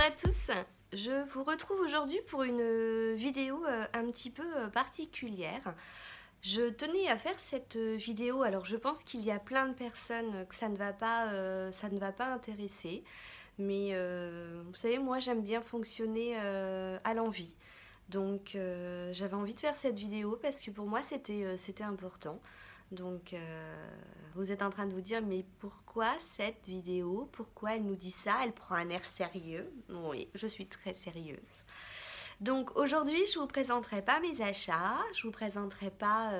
à tous, je vous retrouve aujourd'hui pour une vidéo un petit peu particulière. Je tenais à faire cette vidéo, alors je pense qu'il y a plein de personnes que ça ne va pas intéresser, mais vous savez, moi j'aime bien fonctionner à l'envie. Donc j'avais envie de faire cette vidéo parce que pour moi c'était important. Donc vous êtes en train de vous dire mais pourquoi cette vidéo? Pourquoi elle nous dit ça? Elle prend un air sérieux? Oui, je suis très sérieuse. Donc aujourd'hui je vous présenterai pas mes achats, je vous présenterai pas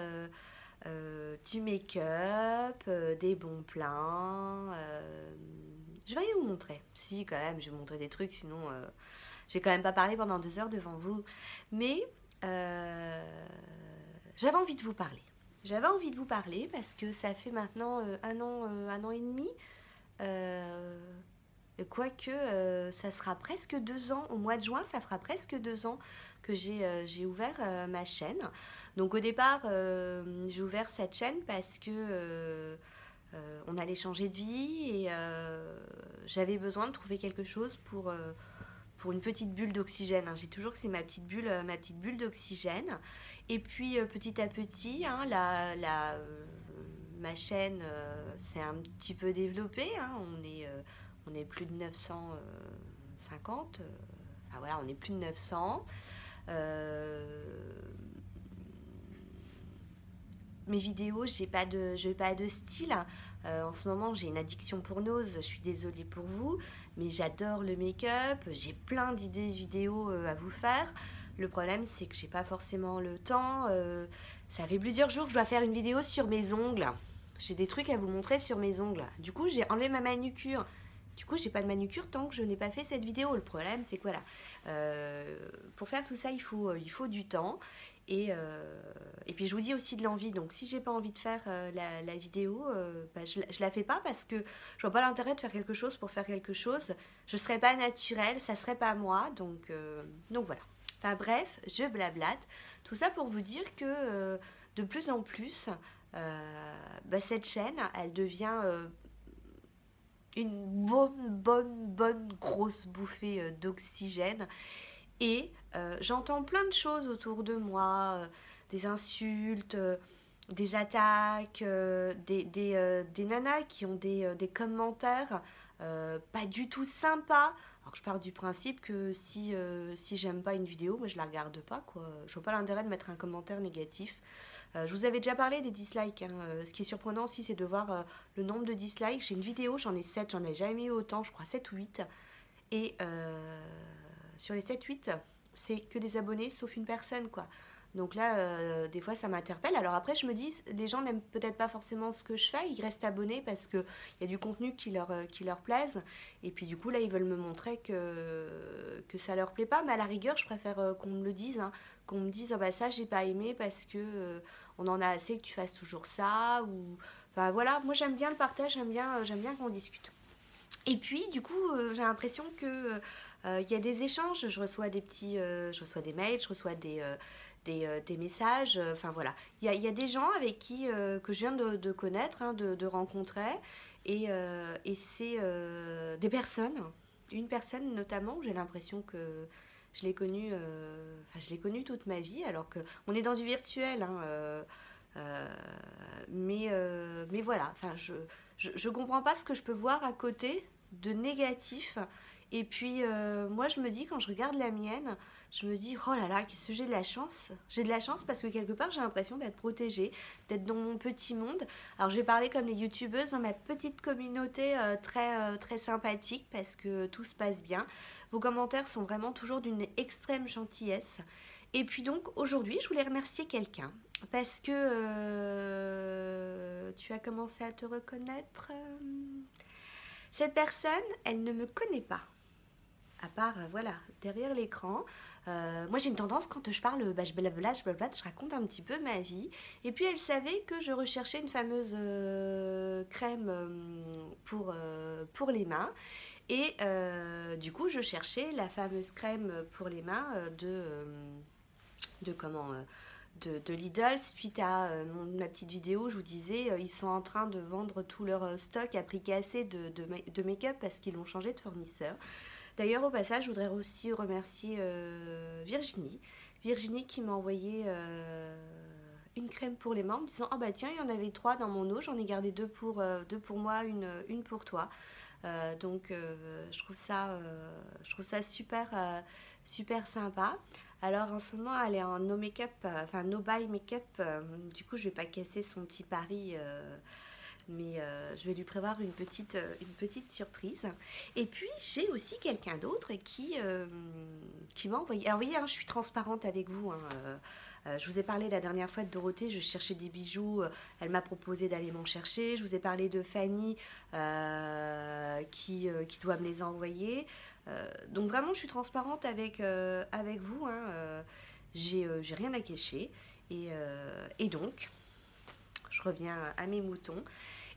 du make-up, des bons plans. Je vais rien vous montrer. Si quand même je vais vous montrer des trucs sinon je vais quand même pas parler pendant 2 heures devant vous. Mais j'avais envie de vous parler. J'avais envie de vous parler parce que ça fait maintenant un an et demi. Euh, Quoique, ça sera presque 2 ans. Au mois de juin, ça fera presque 2 ans que j'ai ouvert ma chaîne. Donc au départ, j'ai ouvert cette chaîne parce que on allait changer de vie et j'avais besoin de trouver quelque chose pour une petite bulle d'oxygène. J'ai toujours que c'est ma petite bulle d'oxygène. Et puis petit à petit, ma chaîne s'est un petit peu développée. On est plus de 950. Enfin voilà, on est plus de 900. Mes vidéos, j'ai pas de style. En ce moment, j'ai une addiction pour Nose. Je suis désolée pour vous, mais j'adore le make-up. J'ai plein d'idées vidéo à vous faire. Le problème, c'est que j'ai pas forcément le temps. Ça fait plusieurs jours que je dois faire une vidéo sur mes ongles. J'ai des trucs à vous montrer sur mes ongles. Du coup, j'ai enlevé ma manucure. Du coup, j'ai pas de manucure tant que je n'ai pas fait cette vidéo. Le problème, c'est que voilà, pour faire tout ça, il faut du temps. Et puis je vous dis aussi de l'envie. Donc si j'ai pas envie de faire la vidéo, je la fais pas parce que je vois pas l'intérêt de faire quelque chose pour faire quelque chose. Je serais pas naturelle, ça serait pas moi. Donc voilà. Enfin bref, je blablate. Tout ça pour vous dire que de plus en plus, cette chaîne, elle devient une bonne grosse bouffée d'oxygène. Et j'entends plein de choses autour de moi, des insultes, des attaques, des nanas qui ont des commentaires pas du tout sympas. Alors je pars du principe que si j'aime pas une vidéo, moi je la regarde pas, quoi. Je vois pas l'intérêt de mettre un commentaire négatif. Je vous avais déjà parlé des dislikes, hein. Ce qui est surprenant aussi, c'est de voir le nombre de dislikes. J'ai une vidéo, j'en ai 7, j'en ai jamais eu autant, je crois 7 ou 8. Et sur les 7-8, c'est que des abonnés, sauf une personne, quoi. Donc là, des fois, ça m'interpelle. Alors après, je me dis, les gens n'aiment peut-être pas forcément ce que je fais. Ils restent abonnés parce qu'il y a du contenu qui leur plaise. Et puis du coup, là, ils veulent me montrer que ça leur plaît pas. Mais à la rigueur, je préfère qu'on me le dise. Hein, qu'on me dise, ah bah ça, j'ai pas aimé parce que on en a assez que tu fasses toujours ça. Ou... Enfin voilà, moi j'aime bien le partage, j'aime bien qu'on discute. Et puis, du coup, j'ai l'impression que y a des échanges. Je reçois des mails, je reçois des messages. Enfin voilà, il y a des gens avec qui que je viens de connaître, hein, de rencontrer, et c'est des personnes. Une personne notamment, où j'ai l'impression que je l'ai connue toute ma vie, alors que on est dans du virtuel, hein, mais voilà. Enfin, je comprends pas ce que je peux voir à côté de négatif. Et puis moi je me dis, quand je regarde la mienne, je me dis oh là là, qu'est-ce que j'ai de la chance. J'ai de la chance parce que quelque part j'ai l'impression d'être protégée, d'être dans mon petit monde. Alors je vais parler comme les youtubeuses dans ma petite communauté très sympathique parce que tout se passe bien. Vos commentaires sont vraiment toujours d'une extrême gentillesse. Et puis donc aujourd'hui je voulais remercier quelqu'un parce que tu as commencé à te reconnaître. Cette personne, elle ne me connaît pas, à part, voilà, derrière l'écran. Moi, j'ai une tendance, quand je parle, je blablate, je raconte un petit peu ma vie. Et puis, elle savait que je recherchais une fameuse crème pour les mains. Et du coup, je cherchais la fameuse crème pour les mains de comment de Lidl. Suite à ma petite vidéo, je vous disais, ils sont en train de vendre tout leur stock à prix cassé de make-up parce qu'ils ont changé de fournisseur. D'ailleurs, au passage, je voudrais aussi remercier Virginie. Virginie qui m'a envoyé une crème pour les mains en me disant: ah bah tiens, il y en avait 3 dans mon eau, j'en ai gardé deux pour moi, une pour toi. Donc je trouve ça super, super sympa. Alors en ce moment elle est en no make-up, enfin no buy make-up, du coup je vais pas casser son petit pari, mais je vais lui prévoir une petite surprise. Et puis j'ai aussi quelqu'un d'autre qui m'a envoyé. Alors vous voyez, hein, je suis transparente avec vous. Hein, je vous ai parlé la dernière fois de Dorothée, je cherchais des bijoux, elle m'a proposé d'aller m'en chercher. Je vous ai parlé de Fanny qui doit me les envoyer. Donc vraiment, je suis transparente avec vous. Hein, j'ai rien à cacher. Et donc, je reviens à mes moutons.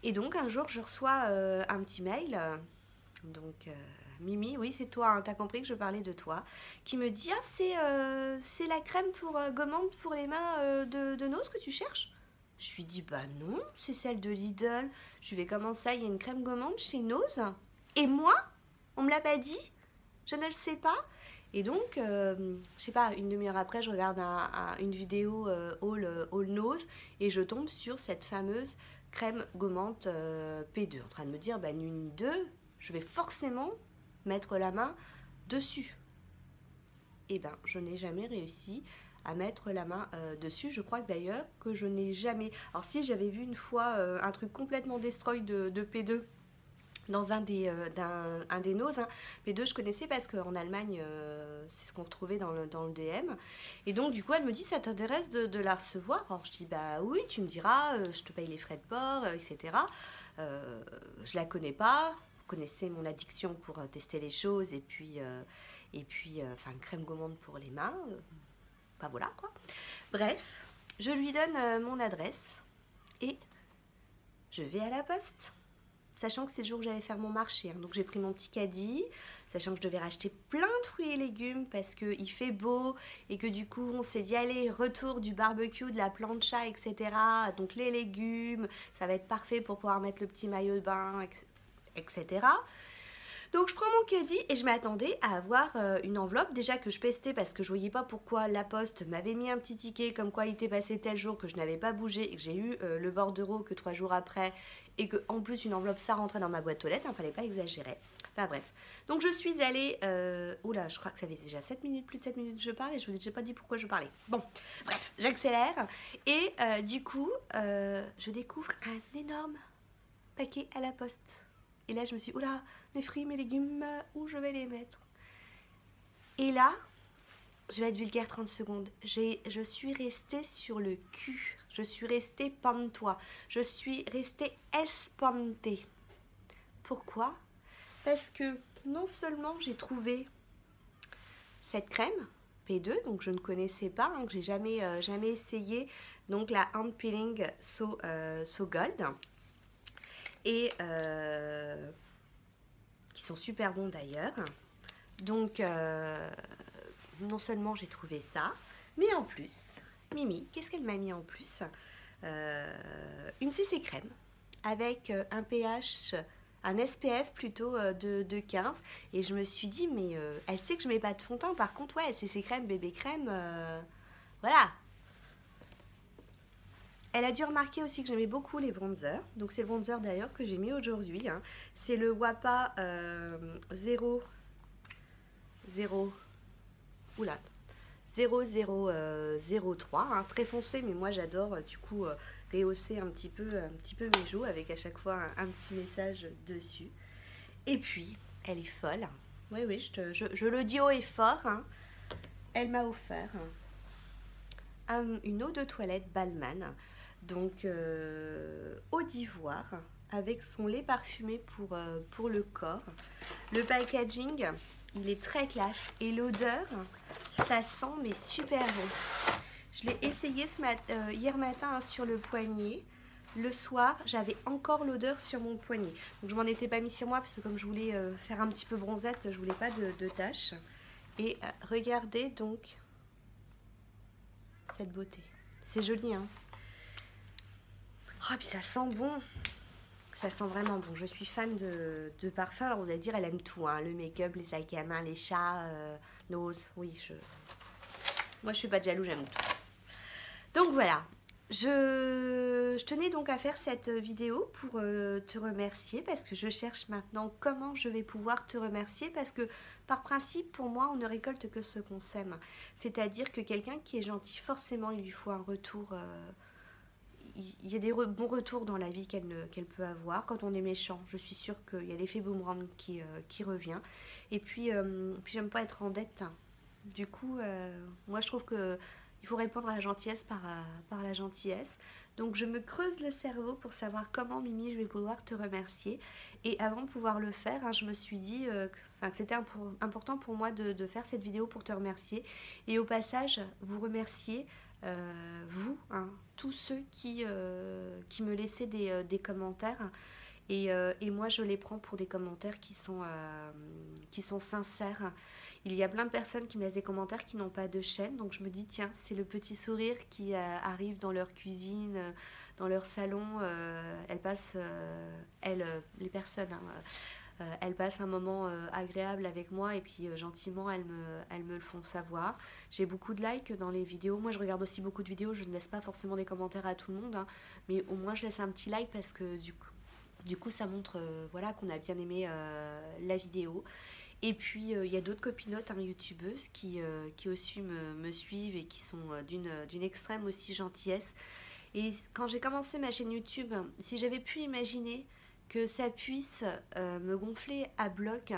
Et donc, un jour, je reçois un petit mail. Donc, Mimi, oui, c'est toi, hein, t'as compris que je parlais de toi, qui me dit: ah, c'est la crème pour gommante pour les mains de Nose que tu cherches? Je lui dis: bah non, c'est celle de Lidl. Je lui vais: comment ça, il y a une crème gommante chez Nose? Et moi, on me l'a pas dit? Je ne le sais pas. Et donc, je sais pas, une demi-heure après, je regarde une vidéo All Nose et je tombe sur cette fameuse crème gommante P2, en train de me dire: bah ni une ni deux, je vais forcément mettre la main dessus. Et ben, je n'ai jamais réussi à mettre la main dessus. Je crois que d'ailleurs que je n'ai jamais... Alors si, j'avais vu une fois un truc complètement destroy de P2 dans un des Nose. Hein. P2, je connaissais parce qu'en Allemagne, c'est ce qu'on retrouvait dans le DM. Et donc, du coup, elle me dit: ça t'intéresse de la recevoir? Alors, je dis: bah oui, tu me diras, je te paye les frais de port, etc. Je la connais pas. Vous connaissez mon addiction pour tester les choses. Et puis enfin, une crème gommante pour les mains. Enfin, voilà, quoi. Bref, je lui donne mon adresse et je vais à la poste. Sachant que c'est le jour où j'allais faire mon marché. Hein. Donc j'ai pris mon petit caddie, sachant que je devais racheter plein de fruits et légumes parce qu'il fait beau et que du coup on s'est dit: allez, retour du barbecue, de la plancha, etc. Donc les légumes, ça va être parfait pour pouvoir mettre le petit maillot de bain, etc. Donc je prends mon caddie et je m'attendais à avoir une enveloppe déjà que je pestais parce que je voyais pas pourquoi la poste m'avait mis un petit ticket comme quoi il était passé tel jour, que je n'avais pas bougé et que j'ai eu le bordereau que 3 jours après et que en plus une enveloppe ça rentrait dans ma boîte aux lettres, il ne fallait pas exagérer. Enfin bref. Donc je suis allée... oula, je crois que ça fait déjà 7 minutes, plus de 7 minutes que je parle et je vous ai déjà pas dit pourquoi je parlais. Bon, bref, j'accélère et du coup, je découvre un énorme paquet à la poste. Et là, je me suis dit: oula, mes fruits, mes légumes, où je vais les mettre? Et là, je vais être vulgaire 30 secondes. Je suis restée sur le cul. Je suis restée pantois. Je suis restée espantée. Pourquoi? Parce que non seulement j'ai trouvé cette crème P2, donc je ne connaissais pas, hein, que j'ai jamais essayé, donc la Hand Peeling So Gold. Et qui sont super bons d'ailleurs. Donc, non seulement j'ai trouvé ça, mais en plus, Mimi, qu'est-ce qu'elle m'a mis en plus? Une CC crème avec un pH, un SPF plutôt de 15. Et je me suis dit: mais elle sait que je mets pas de fond de teint. Par contre, ouais, CC crème, bébé crème, voilà. Elle a dû remarquer aussi que j'aimais beaucoup les bronzers. Donc c'est le bronzer d'ailleurs que j'ai mis aujourd'hui. Hein. C'est le Wapa 0003. Hein, très foncé, mais moi j'adore du coup rehausser un petit peu mes joues avec à chaque fois un petit message dessus. Et puis, elle est folle. Oui, oui, je le dis haut et fort. Hein. Elle m'a offert une eau de toilette Balmain. Donc eau d'ivoire avec son lait parfumé pour le corps. Le packaging, il est très classe et l'odeur, ça sent mais super bon. Je l'ai essayé hier matin hein, sur le poignet. Le soir, j'avais encore l'odeur sur mon poignet. Donc je m'en étais pas mis sur moi parce que comme je voulais faire un petit peu bronzette, je voulais pas de taches. Et regardez donc cette beauté. C'est joli, hein? Oh, puis ça sent bon. Ça sent vraiment bon. Je suis fan de parfum. Alors vous allez dire, elle aime tout, hein, le make-up, les sacs à main, les chats, Nose. Oui, moi je suis pas de jaloux, j'aime tout. Donc voilà. Je tenais donc à faire cette vidéo pour te remercier parce que je cherche maintenant comment je vais pouvoir te remercier parce que par principe pour moi on ne récolte que ce qu'on sème. C'est-à-dire que quelqu'un qui est gentil forcément il lui faut un retour. Il y a des bons retours dans la vie qu'elle peut avoir. Quand on est méchant, je suis sûre qu'il y a l'effet boomerang qui revient. Et puis j'aime pas être en dette. Du coup, moi je trouve que il faut répondre à la gentillesse par la gentillesse. Donc je me creuse le cerveau pour savoir comment, Mimi, je vais pouvoir te remercier. Et avant de pouvoir le faire, hein, je me suis dit que c'était important pour moi de faire cette vidéo pour te remercier. Et au passage, vous remercier, vous, hein, tous ceux qui me laissaient des commentaires. Et moi, je les prends pour des commentaires qui sont sincères. Il y a plein de personnes qui me laissent des commentaires qui n'ont pas de chaîne. Donc je me dis, tiens, c'est le petit sourire qui arrive dans leur cuisine, dans leur salon. Elles passent, les personnes, hein, elles passent un moment agréable avec moi et puis gentiment, elles me le font savoir. J'ai beaucoup de likes dans les vidéos. Moi, je regarde aussi beaucoup de vidéos. Je ne laisse pas forcément des commentaires à tout le monde, hein, mais au moins, je laisse un petit like parce que du coup, ça montre voilà, qu'on a bien aimé la vidéo. Et puis, il y a d'autres copinotes, hein, youtubeuses qui aussi me suivent et qui sont d'une extrême aussi gentillesse. Et quand j'ai commencé ma chaîne YouTube, si j'avais pu imaginer que ça puisse me gonfler à bloc,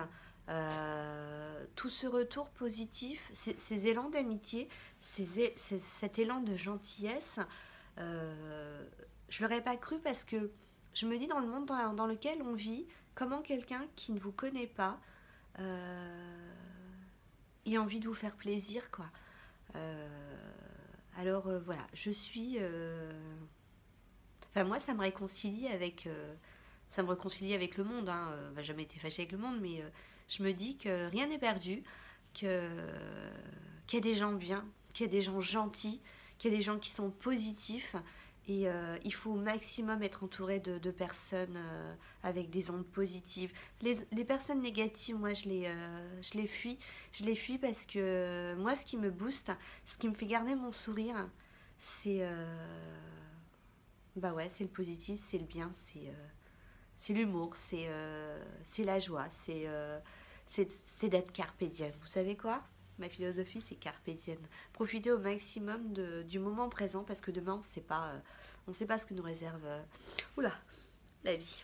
tout ce retour positif, ces élans d'amitié, cet élan de gentillesse, je l'aurais pas cru parce que je me dis dans le monde dans lequel on vit, comment quelqu'un qui ne vous connaît pas ait envie de vous faire plaisir, quoi. Alors voilà, je suis... Enfin moi ça me réconcilie avec le monde, hein. J'ai jamais été fâchée avec le monde, mais je me dis que rien n'est perdu, qu'il y a des gens bien, qu'il y a des gens gentils, qu'il y a des gens qui sont positifs. Et il faut au maximum être entouré de personnes avec des ondes positives. Les personnes négatives, moi, je les fuis. Je les fuis parce que moi, ce qui me booste, ce qui me fait garder mon sourire, c'est bah ouais, c'est le positif, c'est le bien, c'est l'humour, c'est la joie, c'est d'être carpe diem. Vous savez quoi ? Ma philosophie, c'est carpe diem. Profitez au maximum du moment présent parce que demain, on ne sait pas ce que nous réserve la vie.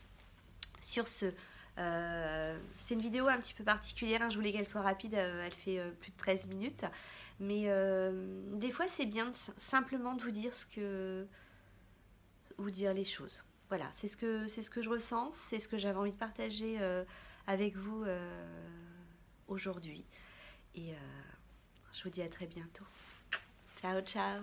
Sur ce, c'est une vidéo un petit peu particulière, hein, je voulais qu'elle soit rapide, elle fait plus de 13 minutes. Mais des fois, c'est bien simplement de vous dire les choses. Voilà, c'est ce que je ressens, c'est ce que j'avais envie de partager avec vous aujourd'hui. Et je vous dis à très bientôt. Ciao, ciao.